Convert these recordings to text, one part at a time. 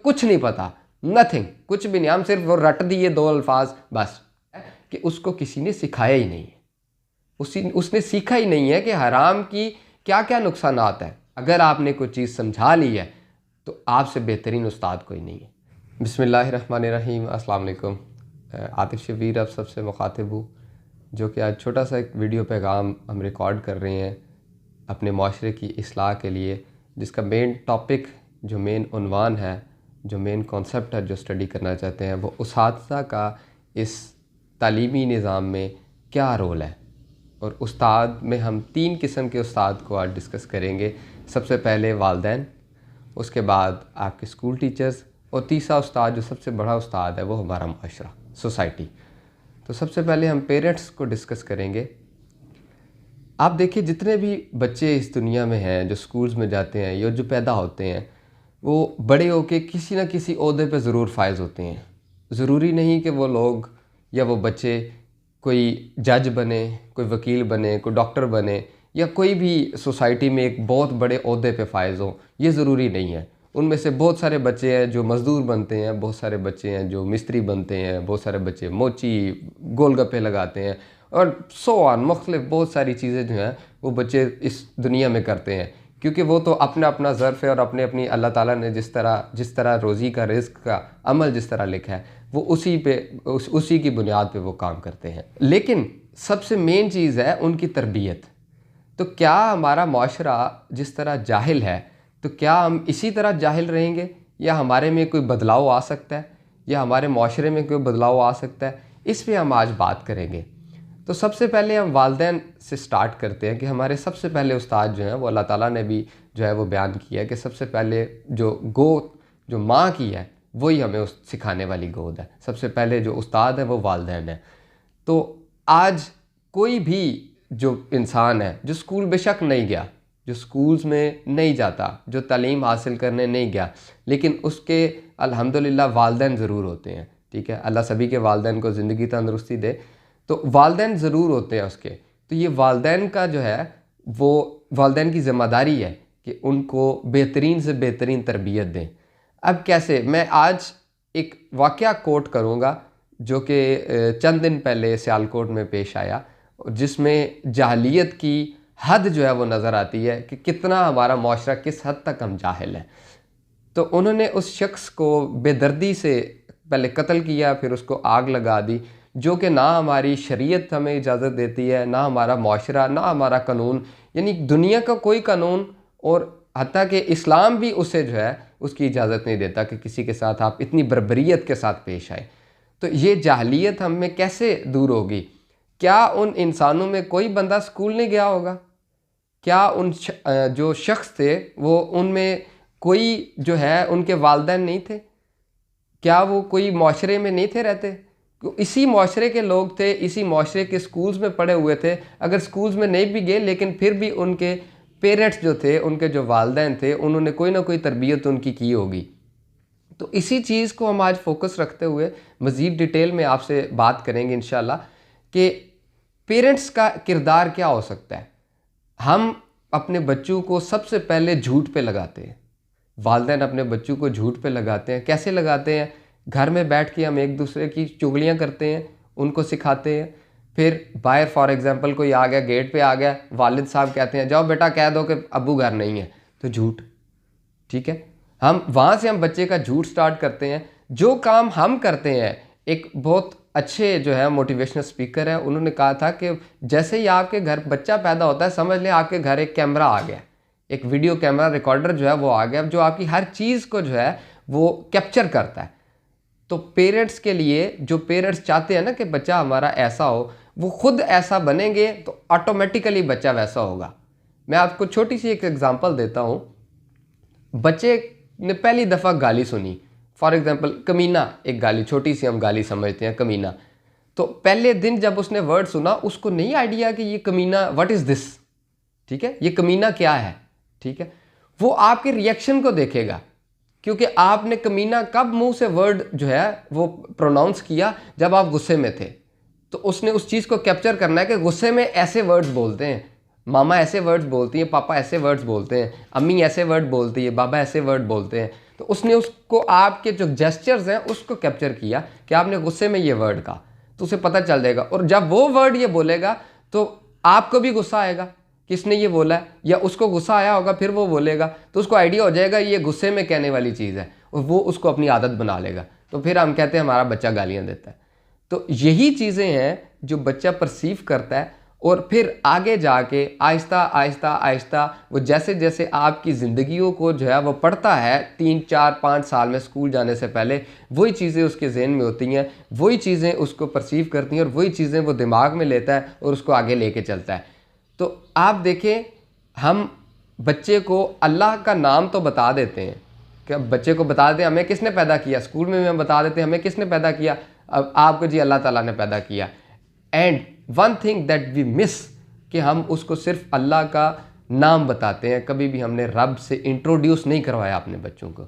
कुछ नहीं पता, नथिंग, कुछ भी नहीं। हम सिर्फ वो रट दिए 2 अल्फाज बस, कि उसको किसी ने सिखाया ही नहीं है। उसने सीखा ही नहीं है कि हराम की क्या क्या नुकसानात है। अगर आपने कोई चीज़ समझा ली है तो आपसे बेहतरीन उस्ताद कोई नहीं है। बिस्मिल्लाहिर्रहमानिर्रहीम, अस्सलाम वालेकुम। आतिफ शबीर अब सबसे मुखातिब हूँ, जो कि आज छोटा सा एक वीडियो पैगाम हम रिकॉर्ड कर रहे हैं अपने माशरे की इस्लाह के लिए, जिसका मेन टॉपिक, जो मेन उन्वान है, जो मेन कॉन्सेप्ट है, जो स्टडी करना चाहते हैं, वो उस्ताद का इस तालीमी निज़ाम में क्या रोल है। और उस्ताद में हम 3 किस्म के उस्ताद को आज डिस्कस करेंगे। सबसे पहले वालिदैन, उसके बाद आपके स्कूल टीचर्स, और तीसरा उस्ताद जो सबसे बड़ा उस्ताद है वो हमारा माशरा, सोसाइटी। तो सबसे पहले हम पेरेंट्स को डिस्कस करेंगे। आप देखिए, जितने भी बच्चे इस दुनिया में हैं जो स्कूल्स में जाते हैं या जो पैदा होते हैं, वो बड़े होके किसी न किसी ओहदे पे ज़रूर फायज़ होते हैं। ज़रूरी नहीं कि वो लोग या वो बच्चे कोई जज बने, कोई वकील बने, कोई डॉक्टर बने, या कोई भी सोसाइटी में एक बहुत बड़े ओहदे पे फायज़ हो, ये ज़रूरी नहीं है। उनमें से बहुत सारे बच्चे हैं जो मज़दूर बनते हैं, बहुत सारे बच्चे हैं जो मिस्त्री बनते हैं, बहुत सारे बच्चे मोची गोलगप्पे लगाते हैं, और सो ऑन मुख्तलिफ बहुत सारी चीज़ें जो हैं वो बच्चे इस दुनिया में करते हैं, क्योंकि वो तो अपना अपना ज़र्फ़ है और अपनी अपनी अल्लाह ताला ने जिस तरह रोज़ी का, रिज़्क़ का अमल जिस तरह लिखा है, वो उसी की बुनियाद पे वो काम करते हैं। लेकिन सबसे मेन चीज़ है उनकी तरबियत। तो क्या हमारा माशरा जिस तरह जाहिल है, तो क्या हम इसी तरह जाहिल रहेंगे, या हमारे में कोई बदलाव आ सकता है, या हमारे माशरे में कोई बदलाव आ सकता है? इस पर हम आज बात करेंगे। तो सबसे पहले हम वालिदैन से स्टार्ट करते हैं कि हमारे सबसे पहले उस्ताद जो हैं, वो अल्लाह ताला ने भी जो है वो बयान किया है कि सबसे पहले जो माँ की है वही हमें सिखाने वाली गोद है। सबसे पहले जो उस्ताद है वो वालिदैन है। तो आज कोई भी जो इंसान है जो स्कूल बेशक नहीं गया, जो स्कूल्स में नहीं जाता, जो तालीम हासिल करने नहीं गया, लेकिन उसके अल्हम्दुलिल्लाह वालिदैन ज़रूर होते हैं। ठीक है, अल्लाह सभी के वालिदैन को ज़िंदगी तंदुरुस्ती दे। तो वालिदैन ज़रूर होते हैं उसके। तो ये वालिदैन का जो है वो वालिदैन की ज़िम्मेदारी है कि उनको बेहतरीन से बेहतरीन तरबियत दें। अब कैसे? मैं आज एक वाक़या कोट करूँगा जो कि चंद दिन पहले सियालकोट में पेश आया, जिसमें जाहलियत की हद जो है वो नज़र आती है कि कितना हमारा माशरा किस हद तक हम जाहिल हैं। तो उन्होंने उस शख्स को बेदर्दी से पहले कत्ल किया, फिर उसको आग लगा दी, जो कि ना हमारी शरीयत हमें इजाज़त देती है, ना हमारा माशरा, ना हमारा कानून, यानी दुनिया का कोई कानून, और हत्ता कि इस्लाम भी उसे जो है उसकी इजाज़त नहीं देता कि किसी के साथ आप इतनी बर्बरियत के साथ पेश आए। तो ये जाहलियत हम में कैसे दूर होगी? क्या उन इंसानों में कोई बंदा स्कूल नहीं गया होगा? क्या जो शख्स थे वो उनमें कोई जो है उनके वालिदैन नहीं थे? क्या वो कोई माशरे में नहीं थे रहते? इसी माशरे के लोग थे, इसी माशरे के स्कूल्स में पढ़े हुए थे। अगर स्कूल्स में नहीं भी गए, लेकिन फिर भी उनके पेरेंट्स जो थे, उनके जो वालिदैन थे, उन्होंने कोई ना कोई तरबियत उनकी की होगी। तो इसी चीज़ को हम आज फोकस रखते हुए मज़ीद डिटेल में आपसे बात करेंगे इंशाल्लाह कि पेरेंट्स का किरदार क्या हो सकता है। हम अपने बच्चों को सबसे पहले झूठ पे लगाते हैं। वालिदैन अपने बच्चों को झूठ पे लगाते हैं। कैसे लगाते हैं? घर में बैठ के हम एक दूसरे की चुगलियाँ करते हैं, उनको सिखाते हैं। फिर बाहर फॉर एग्ज़ाम्पल कोई आ गया, गेट पे आ गया, वालिद साहब कहते हैं जाओ बेटा कह दो कि अब्बू घर नहीं है, तो झूठ। ठीक है, हम वहाँ से हम बच्चे का झूठ स्टार्ट करते हैं। जो काम हम करते हैं, एक बहुत अच्छे जो है मोटिवेशनल स्पीकर है, उन्होंने कहा था कि जैसे ही आपके घर बच्चा पैदा होता है, समझ लें आपके घर एक कैमरा आ गया, एक वीडियो कैमरा रिकॉर्डर जो है वो आ गया, जो आपकी हर चीज़ को जो है वो कैप्चर करता है। तो पेरेंट्स के लिए, जो पेरेंट्स चाहते हैं ना कि बच्चा हमारा ऐसा हो, वो खुद ऐसा बनेंगे तो ऑटोमेटिकली बच्चा वैसा होगा। मैं आपको छोटी सी एक एग्जांपल देता हूँ। बच्चे ने पहली दफ़ा गाली सुनी, फॉर एग्जांपल कमीना, एक गाली, छोटी सी हम गाली समझते हैं कमीना। तो पहले दिन जब उसने वर्ड सुना, उसको नहीं आइडिया कि ये कमीना व्हाट इज़ दिस। ठीक है, ये कमीना क्या है। ठीक है, वो आपके रिएक्शन को देखेगा, क्योंकि आपने कमीना कब मुंह से वर्ड जो है वो प्रोनाउंस किया, जब आप गुस्से में थे। तो उसने उस चीज़ को कैप्चर करना है कि गुस्से में ऐसे वर्ड्स बोलते हैं, मामा ऐसे वर्ड्स बोलती हैं, पापा ऐसे वर्ड्स बोलते हैं, अम्मी ऐसे वर्ड बोलती है, बाबा ऐसे वर्ड बोलते हैं। तो उसने उसको आपके जो जेस्चर्स हैं उसको कैप्चर किया कि आपने गुस्से में ये वर्ड कहा, तो उसे पता चल जाएगा। और जब वो वर्ड ये बोलेगा तो आपको भी गुस्सा आएगा, किसने ये बोला है, या उसको गुस्सा आया होगा फिर वो बोलेगा, तो उसको आइडिया हो जाएगा ये गुस्से में कहने वाली चीज़ है, और वो उसको अपनी आदत बना लेगा। तो फिर हम कहते हैं हमारा बच्चा गालियाँ देता है। तो यही चीज़ें हैं जो बच्चा परसीव करता है, और फिर आगे जाके आहिस्ता आहिस्ता आहिस्ता वो जैसे जैसे आपकी ज़िंदगियों को जो है वो पढ़ता है 3 4 5 साल में स्कूल जाने से पहले, वही चीज़ें उसके जहन में होती हैं, वही चीज़ें उसको परसीव करती हैं, और वही चीज़ें वो दिमाग में लेता है और उसको आगे लेके चलता है। तो आप देखें, हम बच्चे को अल्लाह का नाम तो बता देते हैं, कि बच्चे को बता देते हैं हमें किसने पैदा किया, स्कूल में भी हम बता देते हैं हमें किसने पैदा किया, अब आपको जी अल्लाह ताला ने पैदा किया। And one thing that we miss, कि हम उसको सिर्फ अल्लाह का नाम बताते हैं, कभी भी हमने रब से इंट्रोड्यूस नहीं करवाया अपने बच्चों को।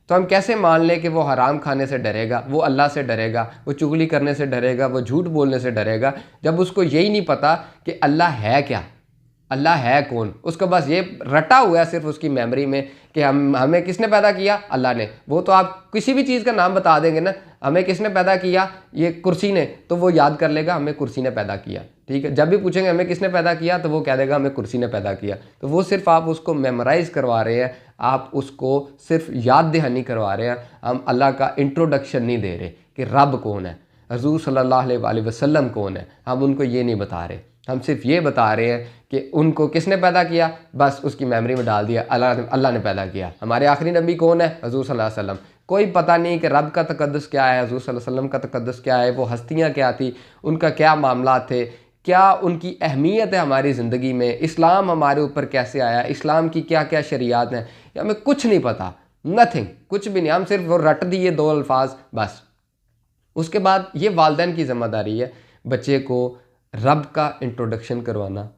तो हम कैसे मान लें कि वो हराम खाने से डरेगा, वो अल्लाह से डरेगा, वो चुगली करने से डरेगा, वो झूठ बोलने से डरेगा, जब उसको यही नहीं पता कि अल्लाह है क्या, अल्लाह है कौन। उसको बस ये रटा हुआ है सिर्फ उसकी मेमोरी में कि हमें किसने पैदा किया, अल्लाह ने। वो तो आप किसी भी चीज़ का नाम बता देंगे ना, हमें किसने पैदा किया, ये कुर्सी ने, तो वो याद कर लेगा हमें कुर्सी ने पैदा किया। ठीक है, जब भी पूछेंगे हमें किसने पैदा किया, तो वो कह देगा हमें कुर्सी ने पैदा किया। तो वो सिर्फ आप उसको मेमोराइज़ करवा रहे हैं, आप उसको सिर्फ याद दहानी करवा रहे हैं, हम अल्लाह का इंट्रोडक्शन नहीं दे रहे कि रब कौन है, हज़ूर सल्लल्लाहु अलैहि वसल्लम कौन है, हम उनको ये नहीं बता रहे। हम सिर्फ ये बता रहे हैं कि उनको किसने पैदा किया, बस उसकी मेमोरी में डाल दिया अल्लाह ने पैदा किया। हमारे आखिरी नबी कौन है, हज़ूर सल्लल्लाहु अलैहि वसल्लम। कोई पता नहीं कि रब का तकद्दुस क्या है, हज़ूर सल्लल्लाहु अलैहि वसल्लम का तकद्दुस क्या है, वो हस्तियाँ क्या थी, उनका क्या मामला थे, क्या उनकी अहमियत है हमारी ज़िंदगी में, इस्लाम हमारे ऊपर कैसे आया, इस्लाम की क्या क्या शरीयात हैं, हमें कुछ नहीं पता, नथिंग, कुछ भी नहीं। हम सिर्फ वो रट दिए 2 अल्फाज बस। उसके बाद ये वालिदैन की ज़िम्मेदारी है बच्चे को रब का इंट्रोडक्शन करवाना,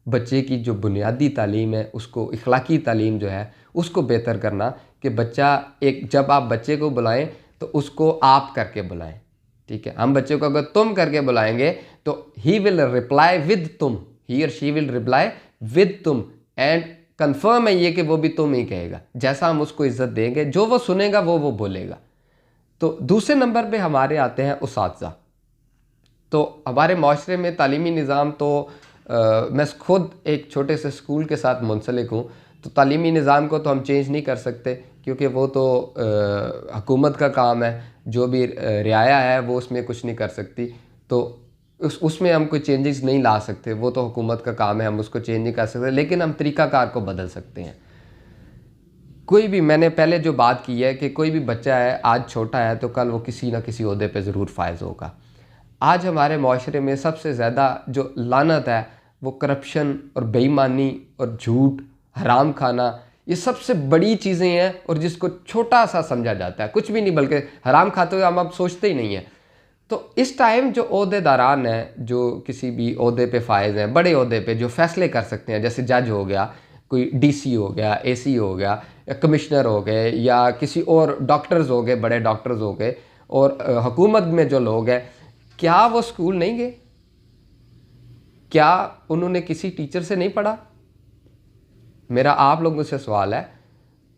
बच्चे की जो बुनियादी तालीम है उसको, इखलाकी तालीम जो है उसको बेहतर करना, कि बच्चा एक, जब आप बच्चे को बुलाएं तो उसको आप करके बुलाएं। ठीक है, हम बच्चे को अगर तुम करके बुलाएंगे तो ही विल रिप्लाई विद तुम, ही और शी विल रिप्लाई विद तुम, एंड कंफर्म है ये कि वो भी तुम ही कहेगा। जैसा हम उसको इज्जत देंगे, जो वो सुनेगा वो बोलेगा। तो दूसरे नंबर पे हमारे आते हैं उसातिज़ा। तो हमारे माशरे में तालीमी निज़ाम तो मैं खुद एक छोटे से स्कूल के साथ मुंसलिक हूँ, तो तालीमी निज़ाम को तो हम चेंज नहीं कर सकते, क्योंकि वो तो हुकूमत का काम है, जो भी रियाया है वो उसमें कुछ नहीं कर सकती, तो उसमें हम कोई चेंजेस नहीं ला सकते, वो तो हुकूमत का काम है, हम उसको चेंज नहीं कर सकते, लेकिन हम तरीक़ाकार को बदल सकते हैं। कोई भी, मैंने पहले जो बात की है कि कोई भी बच्चा है, आज छोटा है तो कल वो किसी ना किसी ओहदे पे ज़रूर फायज़ होगा। आज हमारे माशरे में सबसे ज़्यादा जो लानत है वो करप्शन और बेईमानी और झूठ, हराम खाना, ये सबसे बड़ी चीज़ें हैं, और जिसको छोटा सा समझा जाता है, कुछ भी नहीं, बल्कि हराम खाते हुए हम अब सोचते ही नहीं हैं। तो इस टाइम जो ओहदेदारान हैं, जो किसी भी ओहदे पे फायज़ हैं, बड़े ओहदे पे जो फ़ैसले कर सकते हैं, जैसे जज हो गया, कोई डीसी हो गया, एसी हो गया, या कमिश्नर हो गए, या किसी और डॉक्टर्स हो गए, बड़े डॉक्टर्स हो गए, और हुकूमत में जो लोग हैं, क्या वो स्कूल नहीं गए? क्या उन्होंने किसी टीचर से नहीं पढ़ा? मेरा आप लोगों से सवाल है।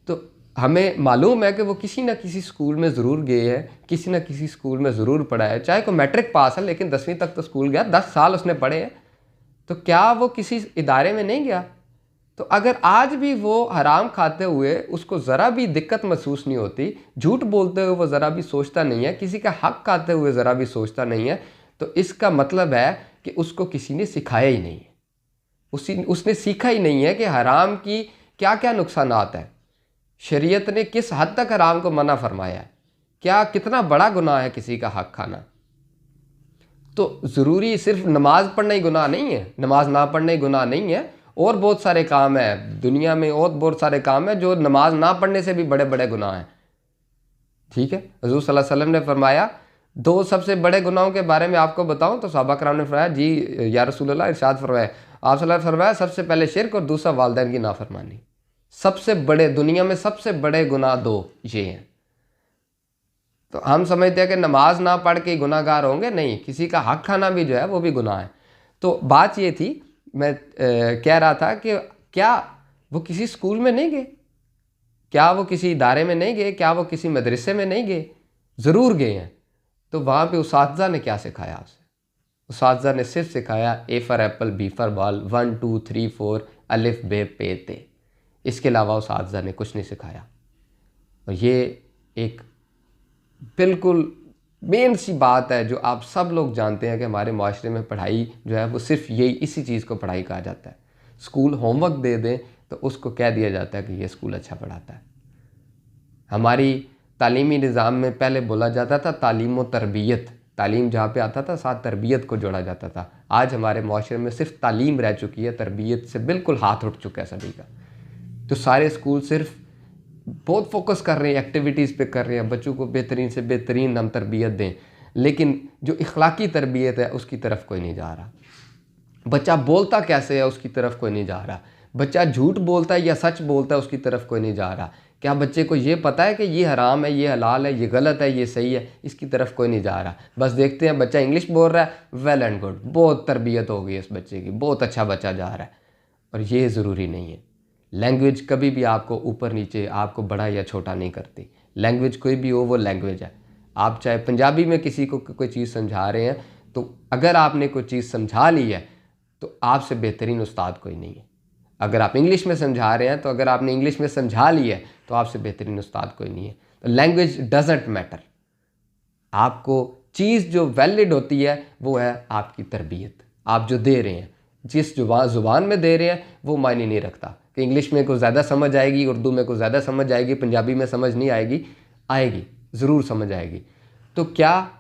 तो हमें मालूम है कि वो किसी ना किसी स्कूल में ज़रूर गए हैं, किसी ना किसी स्कूल में ज़रूर पढ़ा है, चाहे कोई मैट्रिक पास है लेकिन 10वीं तक तो स्कूल गया, 10 साल उसने पढ़े हैं, तो क्या वो किसी इदारे में नहीं गया? तो अगर आज भी वो हराम खाते हुए उसको ज़रा भी दिक्कत महसूस नहीं होती, झूठ बोलते हुए वो ज़रा भी सोचता नहीं है, किसी का हक खाते हुए ज़रा भी सोचता नहीं है, तो इसका मतलब है कि उसको किसी ने सिखाया ही नहीं है, उसने सीखा ही नहीं है कि हराम की क्या क्या नुकसानात है, शरीयत ने किस हद तक हराम को मना फरमाया है, क्या कितना बड़ा गुनाह है किसी का हक खाना। तो ज़रूरी सिर्फ नमाज़ पढ़ना ही गुनाह नहीं है, नमाज ना पढ़ना ही गुनाह नहीं है, और बहुत सारे काम हैं दुनिया में, और बहुत सारे काम हैं जो नमाज ना पढ़ने से भी बड़े बड़े गुनाह हैं। ठीक है, हज़ूर सल्लल्लाहु अलैहि वसल्लम ने फरमाया 2 सबसे बड़े गुनाहों के बारे में आपको बताऊं, तो सहाबा कराम ने फरमाया जी या रसूलल्लाह, इरशाद फरमाया, आप सल्लल्लाहु अलैहि वसल्लम फरमाया सबसे पहले शिर्क और दूसरा वालिदैन की नाफरमानी। सबसे बड़े, दुनिया में सबसे बड़े गुनाह 2 ये हैं। तो हम समझते हैं कि नमाज ना पढ़ के गुनाहगार होंगे, नहीं, किसी का हक खाना भी जो है वो भी गुनाह है। तो बात ये थी, मैं कह रहा था कि क्या वो किसी स्कूल में नहीं गए? क्या वो किसी इदारे में नहीं गए, क्या वो किसी मदरसे में नहीं गए? ज़रूर गए हैं। तो वहाँ पे उसातिज़ा ने क्या सिखाया उसे? उसातिज़ा ने सिर्फ सिखाया A for apple, B for ball, 1 2 3 4 अलिफ बे पे ते। इसके अलावा उसातिज़ा ने कुछ नहीं सिखाया। और ये एक बिल्कुल मेन सी बात है जो आप सब लोग जानते हैं कि हमारे माशरे में पढ़ाई जो है वो सिर्फ यही, इसी चीज़ को पढ़ाई कहा जाता है। स्कूल होमवर्क दे दें तो उसको कह दिया जाता है कि ये स्कूल अच्छा पढ़ाता है। हमारी तालीमी निज़ाम में पहले बोला जाता था तालीम व तरबियत, तालीम जहाँ पे आता था साथ तरबियत को जोड़ा जाता था। आज हमारे माशरे में सिर्फ तालीम रह चुकी है, तरबियत से बिल्कुल हाथ उठ चुका है सभी का। तो सारे स्कूल सिर्फ बहुत फोकस कर रहे हैं, एक्टिविटीज़ पे कर रहे हैं, बच्चों को बेहतरीन से बेहतरीन हम तरबियत दें, लेकिन जो इखलाकी तरबियत है उसकी तरफ कोई नहीं जा रहा। बच्चा बोलता कैसे है उसकी तरफ कोई नहीं जा रहा। बच्चा झूठ बोलता है या सच बोलता है उसकी तरफ कोई नहीं जा रहा। क्या बच्चे को ये पता है कि ये हराम है, ये हलाल है, ये गलत है, ये सही है? इसकी तरफ कोई नहीं जा रहा। बस देखते हैं बच्चा इंग्लिश बोल रहा है, वेल एंड गुड, बहुत तरबियत हो गई इस बच्चे की, बहुत अच्छा बच्चा जा रहा है। और ये ज़रूरी नहीं है। लैंग्वेज कभी भी आपको ऊपर नीचे, आपको बड़ा या छोटा नहीं करती। लैंग्वेज कोई भी हो वो लैंग्वेज है। आप चाहे पंजाबी में किसी को कोई चीज़ समझा रहे हैं, तो अगर आपने कोई चीज़ समझा ली है तो आपसे बेहतरीन उस्ताद कोई नहीं है। अगर आप इंग्लिश में समझा रहे हैं तो अगर आपने इंग्लिश में समझा ली है तो आपसे बेहतरीन उस्ताद कोई नहीं है। तो लैंग्वेज डजेंट मैटर। आपको चीज़ जो वैलिड होती है वो है आपकी तरबियत। आप जो दे रहे हैं, जिस ज़ुबान में दे रहे हैं वो मायने नहीं रखता कि इंग्लिश में को ज़्यादा समझ आएगी, उर्दू में को ज़्यादा समझ आएगी, पंजाबी में समझ नहीं आएगी। आएगी, ज़रूर समझ आएगी। तो क्या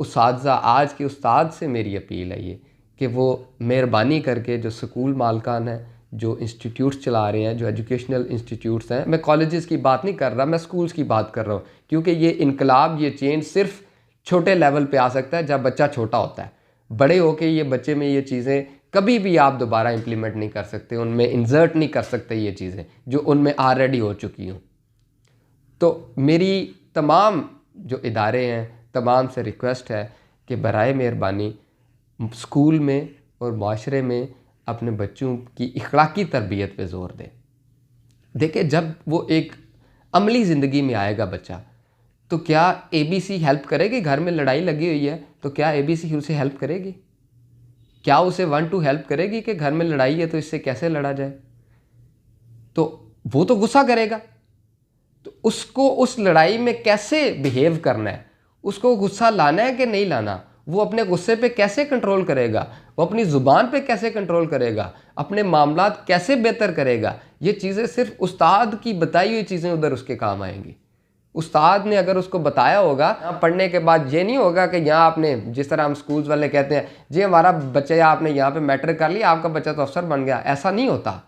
उस्ताज़ा, आज के उस्ताद से मेरी अपील है ये कि वो मेहरबानी करके जो स्कूल मालकान हैं, जो इंस्टीट्यूट्स चला रहे हैं, जो एजुकेशनल इंस्टीट्यूट्स हैं, मैं कॉलेजेस की बात नहीं कर रहा, मैं स्कूल्स की बात कर रहा हूँ, क्योंकि ये इनकलाब, ये चेंज सिर्फ छोटे लेवल पे आ सकता है जब बच्चा छोटा होता है। बड़े होके ये बच्चे में ये चीज़ें कभी भी आप दोबारा इम्प्लीमेंट नहीं कर सकते, उनमें इंसर्ट नहीं कर सकते ये चीज़ें जो उनमें ऑलरेडी हो चुकी हों। तो मेरी तमाम जो इदारे हैं, तमाम से रिक्वेस्ट है कि बराए मेहरबानी स्कूल में और माशरे में अपने बच्चों की इखलाकी तरबियत पे ज़ोर दें। देखिए, जब वो एक अमली ज़िंदगी में आएगा बच्चा, तो क्या ABC हेल्प करेगी? घर में लड़ाई लगी हुई है तो क्या ABC उसे हेल्प करेगी? क्या उसे 1 2 हेल्प करेगी कि घर में लड़ाई है तो इससे कैसे लड़ा जाए? तो वो तो गुस्सा करेगा। तो उसको उस लड़ाई में कैसे बिहेव करना है, उसको गुस्सा लाना है कि नहीं लाना, वो अपने गुस्से पे कैसे कंट्रोल करेगा, वो अपनी ज़ुबान पे कैसे कंट्रोल करेगा, अपने मामलात कैसे बेहतर करेगा, ये चीज़ें सिर्फ उस्ताद की बताई हुई चीज़ें उधर उसके काम आएंगी। उस्ताद ने अगर उसको बताया होगा, पढ़ने के बाद ये नहीं होगा कि यहाँ आपने, जिस तरह हम स्कूल्स वाले कहते हैं जी हमारा बच्चा, आपने यहाँ पे मैट्रिक कर लिया, आपका बच्चा तो अफसर बन गया, ऐसा नहीं होता।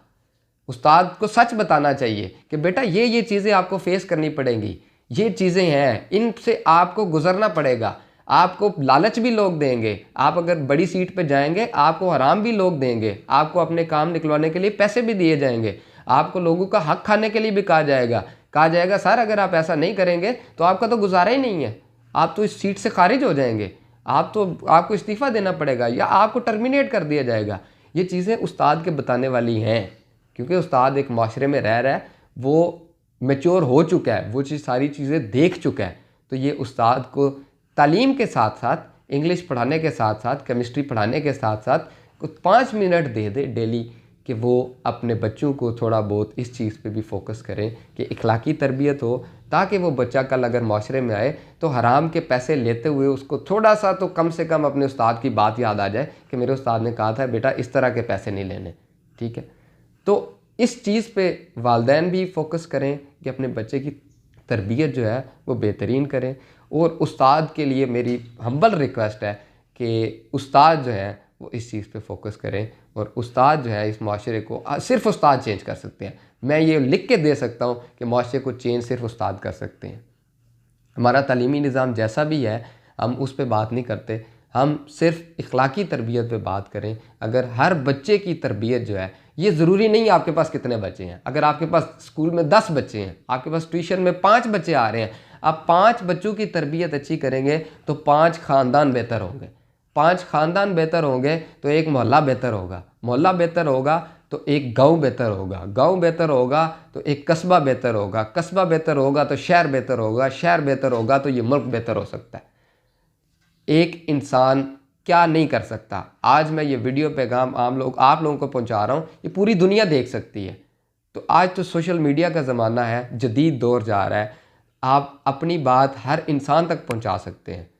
उस्ताद को सच बताना चाहिए कि बेटा ये चीज़ें आपको फेस करनी पड़ेंगी, ये चीज़ें हैं, इनसे आपको गुजरना पड़ेगा। आपको लालच भी लोग देंगे, आप अगर बड़ी सीट पे जाएंगे आपको हराम भी लोग देंगे, आपको अपने काम निकलवाने के लिए पैसे भी दिए जाएंगे, आपको लोगों का हक खाने के लिए भी कहा जाएगा सर अगर आप ऐसा नहीं करेंगे तो आपका तो गुजारा ही नहीं है, आप तो इस सीट से खारिज हो जाएंगे, आपको इस्तीफ़ा देना पड़ेगा या आपको टर्मिनेट कर दिया जाएगा। ये चीज़ें उस्ताद के बताने वाली हैं, क्योंकि उस्ताद एक माशरे में रह रहा है, वो मैच्योर हो चुका है, वो सारी चीज़ें देख चुका है। तो ये उस्ताद को तालीम के साथ साथ, इंग्लिश पढ़ाने के साथ साथ, केमिस्ट्री पढ़ाने के साथ साथ कुछ 5 मिनट दे दे डेली कि वो अपने बच्चों को थोड़ा बहुत इस चीज़ पे भी फोकस करें कि इखलाकी तरबियत हो, ताकि वो बच्चा कल अगर माशरे में आए तो हराम के पैसे लेते हुए उसको थोड़ा सा तो कम से कम अपने उस्ताद की बात याद आ जाए कि मेरे उस्ताद ने कहा था बेटा इस तरह के पैसे नहीं लेने। ठीक है, तो इस चीज़ पे वालिदैन भी फोकस करें कि अपने बच्चे की तरबियत जो है वो बेहतरीन करें। और उस्ताद के लिए मेरी हम्बल रिक्वेस्ट है कि उस्ताद जो है वो इस चीज़ पे फोकस करें। और उस्ताद जो है इस माशरे को सिर्फ उस्ताद चेंज कर सकते हैं। मैं ये लिख के दे सकता हूँ कि माशरे को चेंज सिर्फ उस्ताद कर सकते हैं। हमारा तालीमी निज़ाम जैसा भी है हम उस पर बात नहीं करते, हम सिर्फ इखलाकी तरबियत पे बात करें। अगर हर बच्चे की तरबियत जो है, ये ज़रूरी नहीं है आपके पास कितने बच्चे हैं, अगर आपके पास स्कूल में 10 बच्चे हैं, आपके पास ट्यूशन में 5 बच्चे आ रहे हैं, आप 5 बच्चों की तरबियत अच्छी करेंगे तो 5 ख़ानदान बेहतर होंगे, 5 ख़ानदान बेहतर होंगे तो एक मोहल्ला बेहतर होगा, मोहल्ला बेहतर होगा तो एक गांव बेहतर होगा, गांव बेहतर होगा तो एक कस्बा बेहतर होगा, कस्बा बेहतर होगा तो शहर बेहतर होगा, शहर बेहतर होगा तो ये मुल्क बेहतर हो सकता है। एक इंसान क्या नहीं कर सकता। आज मैं ये वीडियो पैगाम आप लोगों को पहुंचा रहा हूँ, ये पूरी दुनिया देख सकती है। तो आज तो सोशल मीडिया का ज़माना है, जदीद दौर जा रहा है, आप अपनी बात हर इंसान तक पहुंचा सकते हैं।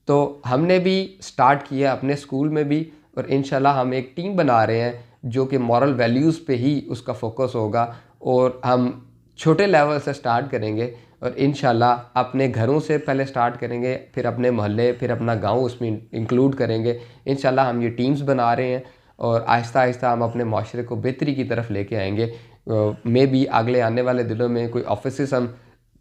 तो हमने भी स्टार्ट किया अपने स्कूल में भी, और इंशाल्लाह हम एक टीम बना रहे हैं जो कि मॉरल वैल्यूज़ पे ही उसका फोकस होगा, और हम छोटे लेवल से स्टार्ट करेंगे और इंशाल्लाह अपने घरों से पहले स्टार्ट करेंगे, फिर अपने मोहल्ले, फिर अपना गांव उसमें इंक्लूड करेंगे। इंशाल्लाह हम ये टीम्स बना रहे हैं और आहिस्ता आहिस्ता हम अपने माशरे को बेहतरी की तरफ लेके आएंगे। मे भी अगले आने वाले दिनों में कोई ऑफिस हम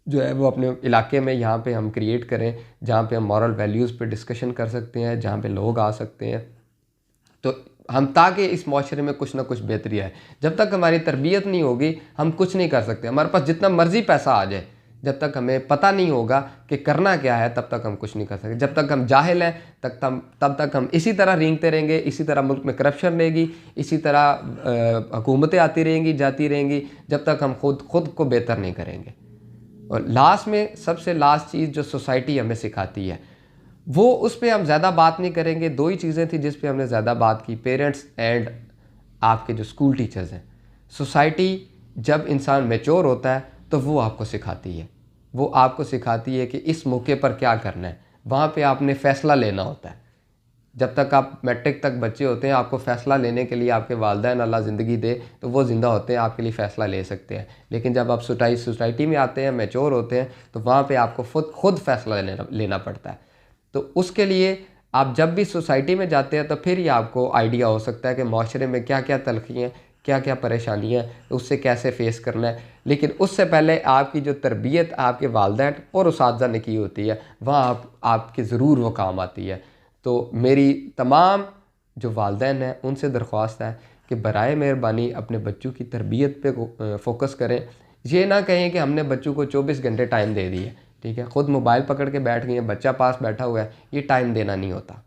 जो है वो अपने इलाके में यहाँ पे हम क्रिएट करें, जहाँ पे हम मॉरल वैल्यूज़ पे डिस्कशन कर सकते हैं, जहाँ पे लोग आ सकते हैं। तो हम ताकि इस माशरे में कुछ ना कुछ बेहतरी आए। जब तक हमारी तरबियत नहीं होगी हम कुछ नहीं कर सकते। हमारे पास जितना मर्ज़ी पैसा आ जाए, जब तक हमें पता नहीं होगा कि करना क्या है, तब तक हम कुछ नहीं कर सकते। जब तक हम जाहिल हैं तब तक हम इसी तरह रेंगते रहेंगे, इसी तरह मुल्क में करप्शन रहेगी, इसी तरह हुकूमतें आती रहेंगी जाती रहेंगी, जब तक हम खुद को बेहतर नहीं करेंगे। और लास्ट में सबसे लास्ट चीज़ जो सोसाइटी हमें सिखाती है, वो उस पर हम ज़्यादा बात नहीं करेंगे। दो ही चीज़ें थी जिस पे हमने ज़्यादा बात की, पेरेंट्स एंड आपके जो स्कूल टीचर्स हैं। सोसाइटी जब इंसान मैच्योर होता है तो वो आपको सिखाती है, वो आपको सिखाती है कि इस मौके पर क्या करना है। वहाँ पे आपने फ़ैसला लेना होता है। जब तक आप मैट्रिक तक बच्चे होते हैं, आपको फ़ैसला लेने के लिए आपके वालिदैन अल्लाह ज़िंदगी दे तो वो ज़िंदा होते हैं, आपके लिए फ़ैसला ले सकते हैं। लेकिन जब आप सोसाइटी में आते हैं, मैच्योर होते हैं, तो वहाँ पे आपको खुद फ़ैसला लेना पड़ता है। तो उसके लिए आप जब भी सोसाइटी में जाते हैं तो फिर ही आपको आइडिया हो सकता है कि माशरे में क्या क्या तलखी हैं, क्या क्या परेशानियाँ, उससे कैसे फ़ेस करना है। लेकिन उससे पहले आपकी जो तरबियत आपके वालिदैन और उसातिज़ा ने की होती है, वहाँ आपके ज़रूर वो काम आती है। तो मेरी तमाम जो वालिदैन हैं उनसे दरख्वास्त है कि बराए मेहरबानी अपने बच्चों की तरबियत पे फोकस करें। ये ना कहें कि हमने बच्चों को 24 घंटे टाइम दे दिए, ठीक है, ख़ुद मोबाइल पकड़ के बैठ गए हैं, बच्चा पास बैठा हुआ है, ये टाइम देना नहीं होता।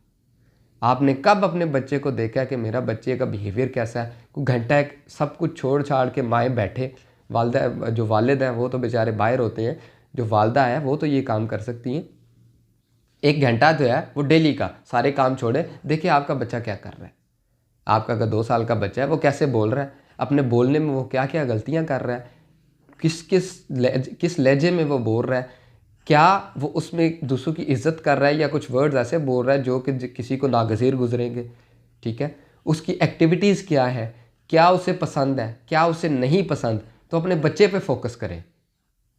आपने कब अपने बच्चे को देखा कि मेरा बच्चे का बिहेवियर कैसा है? कोई घंटा एक सब कुछ छोड़ छाड़ के माएँ बैठे, वालदा जो वालिद हैं वो तो बेचारे बाहर होते हैं, जो वालदा है वो तो ये काम कर सकती हैं। एक घंटा जो है वो डेली का सारे काम छोड़े, देखिए आपका बच्चा क्या कर रहा है। आपका अगर 2 साल का बच्चा है वो कैसे बोल रहा है, अपने बोलने में वो क्या क्या गलतियाँ कर रहा है, किस लहजे में वो बोल रहा है, क्या वो उसमें दूसरों की इज्जत कर रहा है या कुछ वर्ड्स ऐसे बोल रहा है जो कि किसी को नागज़ीर गुजरेंगे, ठीक है। उसकी एक्टिविटीज़ क्या है, क्या उसे पसंद है, क्या उसे नहीं पसंद, तो अपने बच्चे पे फोकस करें।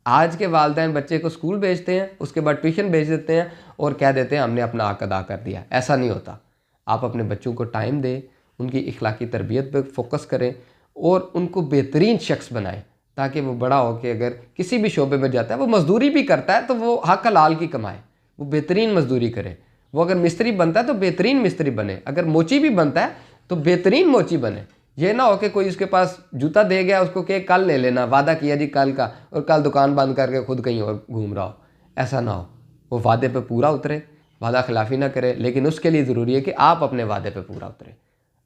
आज के वालिदैन बच्चे को स्कूल भेजते हैं, उसके बाद ट्यूशन भेज देते हैं और कह देते हैं हमने अपना हक अदा कर दिया। ऐसा नहीं होता। आप अपने बच्चों को टाइम दें, उनकी इखलाकी तरबियत पे फोकस करें और उनको बेहतरीन शख्स बनाएं, ताकि वो बड़ा हो के अगर किसी भी शोबे में जाता है, वो मज़दूरी भी करता है तो वो हक हलाल की कमाए, वो बेहतरीन मज़दूरी करे। वो अगर मिस्त्री बनता है तो बेहतरीन मिस्त्री बने, अगर मोची भी बनता है तो बेहतरीन मोची बने। ये ना हो कि कोई उसके पास जूता दे गया, उसको कि कल ले लेना, वादा किया जी कल का, और कल दुकान बंद करके खुद कहीं और घूम रहा हो। ऐसा ना हो, वो वादे पे पूरा उतरे, वादा खिलाफी ना करे। लेकिन उसके लिए ज़रूरी है कि आप अपने वादे पे पूरा उतरें,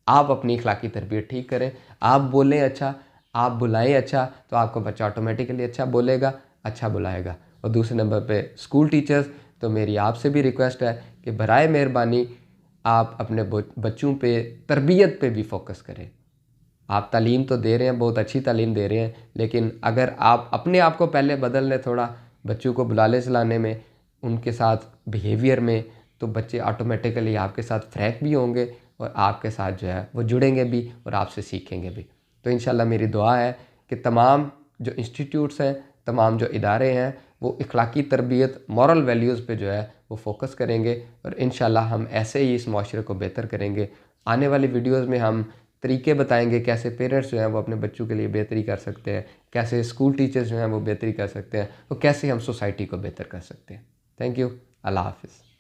आप अपनी इखलाकी तरबियत ठीक करें, आप बोलें अच्छा, आप बुलाएं अच्छा, तो आपका बच्चा ऑटोमेटिकली अच्छा बोलेगा, अच्छा बुलाएगा। और दूसरे नंबर पे स्कूल टीचर्स, तो मेरी आपसे भी रिक्वेस्ट है कि बराए मेहरबानी आप अपने बच्चों पे तरबियत पे भी फोकस करें। आप तालीम तो दे रहे हैं, बहुत अच्छी तालीम दे रहे हैं, लेकिन अगर आप अपने आप को पहले बदल लें थोड़ा, बच्चों को बुलाने चलाने में, उनके साथ बिहेवियर में, तो बच्चे ऑटोमेटिकली आपके साथ फ्रैंक भी होंगे और आपके साथ जो है वो जुड़ेंगे भी और आपसे सीखेंगे भी। तो इंशाल्लाह मेरी दुआ है कि तमाम जो इंस्टीट्यूट्स हैं, तमाम जो इदारे हैं, वो इखलाकी तरबियत, मॉरल वैल्यूज़ पे जो है वो फोकस करेंगे और इंशाल्लाह हम ऐसे ही इस माशरे को बेहतर करेंगे। आने वाली वीडियोज़ में हम तरीके बताएंगे कैसे पेरेंट्स जो हैं वो अपने बच्चों के लिए बेहतरी कर सकते हैं, कैसे स्कूल टीचर्स जो हैं वो बेहतरी कर सकते हैं, और कैसे हम सोसाइटी को बेहतर कर सकते हैं। Thank you. अल्लाह हाफ़िज़।